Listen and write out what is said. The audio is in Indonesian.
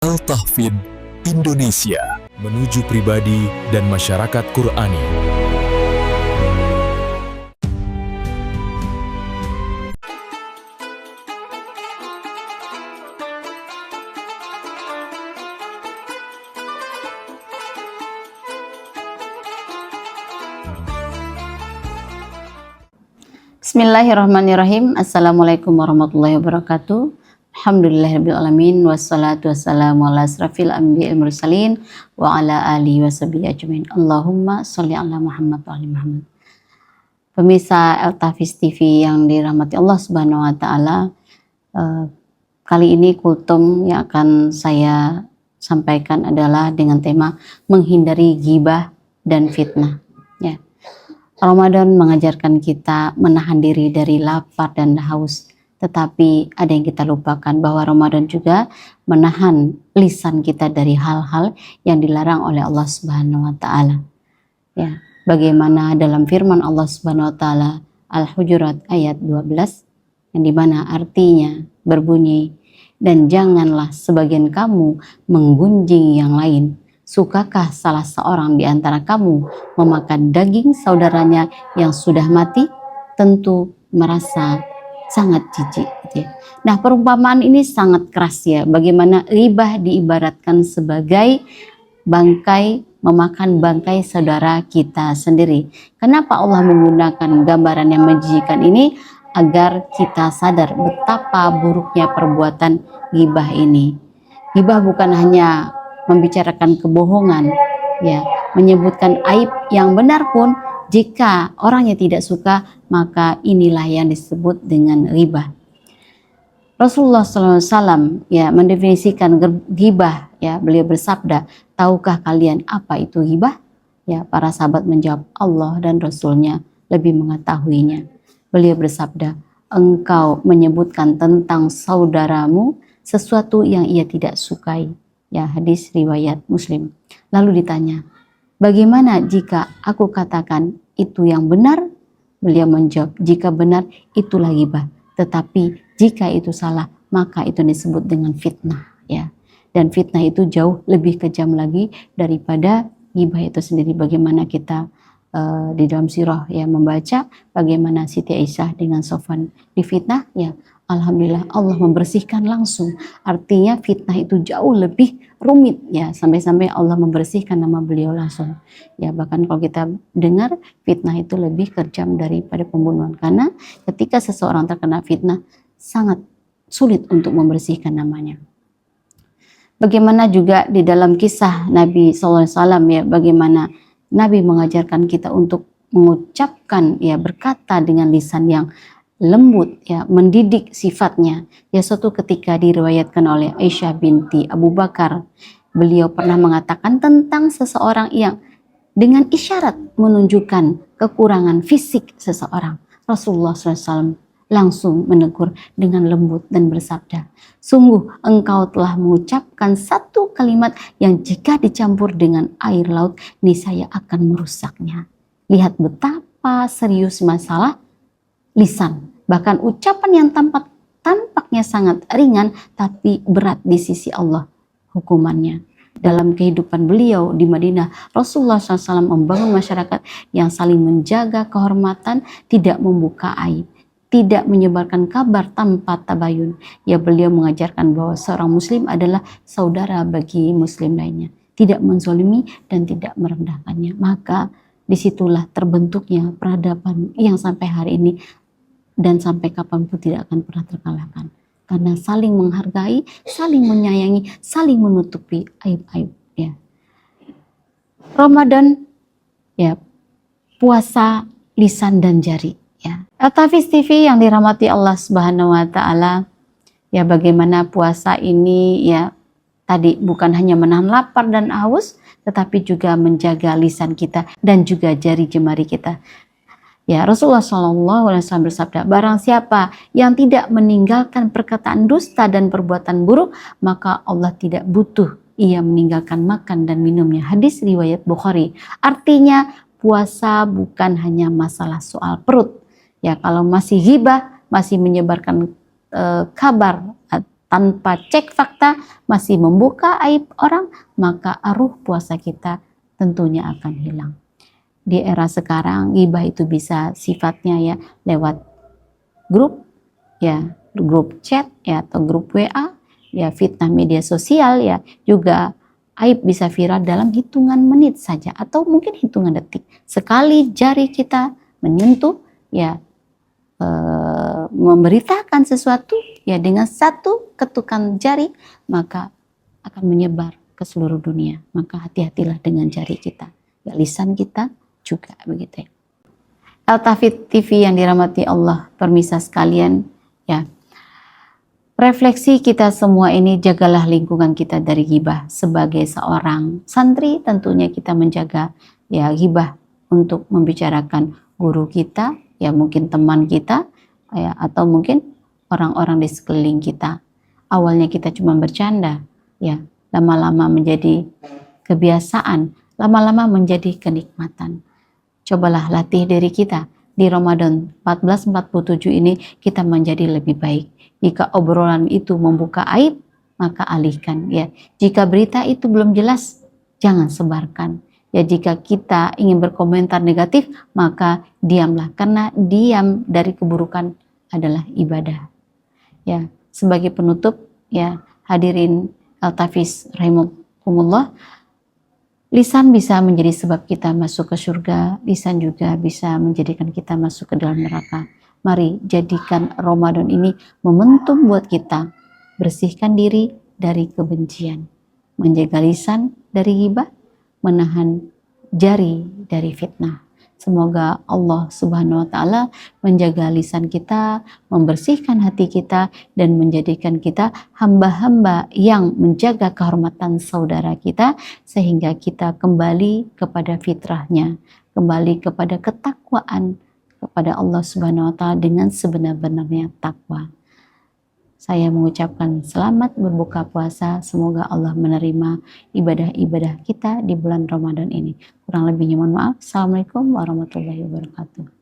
Al-Tahfidz Indonesia menuju pribadi dan masyarakat Qurani. Bismillahirrahmanirrahim. Assalamualaikum warahmatullahi wabarakatuh. Alhamdulillahirrahmanirrahim. Wassalatu wassalamu ala asrafil anbiya'il mursalin wa ala alihi washabihi ajmain. Allahumma sholli ala Muhammad wa ali Muhammad. Pemirsa Al-Tahfidz TV yang dirahmati Allah Subhanahu wa taala, kali ini kultum yang akan saya sampaikan adalah dengan tema menghindari ghibah dan fitnah. Ya. Ramadan mengajarkan kita menahan diri dari lapar dan haus. Tetapi ada yang kita lupakan, bahwa Ramadan juga menahan lisan kita dari hal-hal yang dilarang oleh Allah Subhanahu wa taala. Ya, bagaimana dalam firman Allah Subhanahu wa taala Al-Hujurat ayat 12 yang dimana artinya berbunyi, dan janganlah sebagian kamu menggunjing yang lain. Sukakah salah seorang di antara kamu memakan daging saudaranya yang sudah mati? Tentu merasa sangat jijik. Gitu ya. Nah, perumpamaan ini sangat keras ya. Bagaimana ghibah diibaratkan sebagai bangkai, memakan bangkai saudara kita sendiri. Kenapa Allah menggunakan gambaran yang menjijikan ini? Agar kita sadar betapa buruknya perbuatan ghibah ini. Ghibah bukan hanya membicarakan kebohongan, ya, menyebutkan aib yang benar pun jika orangnya tidak suka, maka inilah yang disebut dengan ghibah. Rasulullah SAW ya mendefinisikan ghibah, ya, beliau bersabda, tahukah kalian apa itu ghibah? Ya, para sahabat menjawab, Allah dan Rasulnya lebih mengetahuinya. Beliau bersabda, engkau menyebutkan tentang saudaramu sesuatu yang ia tidak sukai. Ya, hadis riwayat Muslim. Lalu ditanya, bagaimana jika aku katakan itu yang benar? Beliau menjawab, jika benar itulah ghibah, tetapi jika itu salah maka itu disebut dengan fitnah, ya. Dan fitnah itu jauh lebih kejam lagi daripada ghibah itu sendiri. Bagaimana kita di dalam sirah ya membaca bagaimana Siti Aisyah dengan Sofwan difitnah, ya. Alhamdulillah Allah membersihkan langsung. Artinya fitnah itu jauh lebih rumit, ya, sampai-sampai Allah membersihkan nama beliau langsung. Ya, bahkan kalau kita dengar fitnah itu lebih kejam daripada pembunuhan, karena ketika seseorang terkena fitnah sangat sulit untuk membersihkan namanya. Bagaimana juga di dalam kisah Nabi SAW, ya, bagaimana Nabi mengajarkan kita untuk mengucapkan, ya, berkata dengan lisan yang lembut, ya, mendidik sifatnya. Ya, suatu ketika diriwayatkan oleh Aisyah binti Abu Bakar, beliau pernah mengatakan tentang seseorang yang dengan isyarat menunjukkan kekurangan fisik seseorang. Rasulullah SAW langsung menegur dengan lembut dan bersabda, sungguh engkau telah mengucapkan satu kalimat yang jika dicampur dengan air laut niscaya akan merusaknya. Lihat betapa serius masalah lisan. Bahkan ucapan yang tampaknya sangat ringan tapi berat di sisi Allah hukumannya. Dalam kehidupan beliau di Madinah, Rasulullah SAW membangun masyarakat yang saling menjaga kehormatan, tidak membuka aib, tidak menyebarkan kabar tanpa tabayun. Ya, beliau mengajarkan bahwa seorang muslim adalah saudara bagi muslim lainnya, tidak menzolimi dan tidak merendahkannya. Maka disitulah terbentuknya peradaban yang sampai hari ini dan sampai kapanpun tidak akan pernah terkalahkan. Karena saling menghargai, saling menyayangi, saling menutupi aib-aib. Ya. Ramadan, ya, puasa lisan dan jari. Ya. Al-Tahfidz TV yang dirahmati Allah Subhanahu wa taala, ya, bagaimana puasa ini, ya, tadi bukan hanya menahan lapar dan haus, tetapi juga menjaga lisan kita dan juga jari jemari kita. Ya, Rasulullah SAW bersabda, barang siapa yang tidak meninggalkan perkataan dusta dan perbuatan buruk, maka Allah tidak butuh ia meninggalkan makan dan minumnya. Hadis riwayat Bukhari. Artinya puasa bukan hanya masalah soal perut. Ya, kalau masih ghibah, masih menyebarkan kabar tanpa cek fakta, masih membuka aib orang, maka arus puasa kita tentunya akan hilang. Di era sekarang, ghibah itu bisa sifatnya ya lewat grup, ya grup chat, ya atau grup WA, ya fitnah media sosial, ya juga aib bisa viral dalam hitungan menit saja atau mungkin hitungan detik. Sekali jari kita menyentuh, ya memberitakan sesuatu, ya dengan satu ketukan jari maka akan menyebar ke seluruh dunia. Maka hati-hatilah dengan jari kita, ya lisan kita juga begitu ya. Al-Tafid TV yang dirahmati Allah, permisa sekalian, ya refleksi kita semua ini, jagalah lingkungan kita dari ghibah. Sebagai seorang santri tentunya kita menjaga ya ghibah untuk membicarakan guru kita, ya mungkin teman kita, ya atau mungkin orang-orang di sekeliling kita. Awalnya kita cuma bercanda, ya lama-lama menjadi kebiasaan, lama-lama menjadi kenikmatan. Cobalah latih diri kita di Ramadan 1447 ini, kita menjadi lebih baik. Jika obrolan itu membuka aib, maka alihkan, ya. Jika berita itu belum jelas, jangan sebarkan. Ya, jika kita ingin berkomentar negatif, maka diamlah, karena diam dari keburukan adalah ibadah. Ya, sebagai penutup, ya hadirin Al-Tafiz rahimakumullah, lisan bisa menjadi sebab kita masuk ke surga, lisan juga bisa menjadikan kita masuk ke dalam neraka. Mari jadikan Ramadan ini momentum buat kita bersihkan diri dari kebencian, menjaga lisan dari ghibah, menahan jari dari fitnah. Semoga Allah Subhanahu wa Ta'ala menjaga lisan kita, membersihkan hati kita, dan menjadikan kita hamba-hamba yang menjaga kehormatan saudara kita, sehingga kita kembali kepada fitrahnya, kembali kepada ketakwaan kepada Allah Subhanahu wa Ta'ala dengan sebenar-benarnya takwa. Saya mengucapkan selamat berbuka puasa. Semoga Allah menerima ibadah-ibadah kita di bulan Ramadan ini. Kurang lebihnya mohon maaf. Assalamualaikum warahmatullahi wabarakatuh.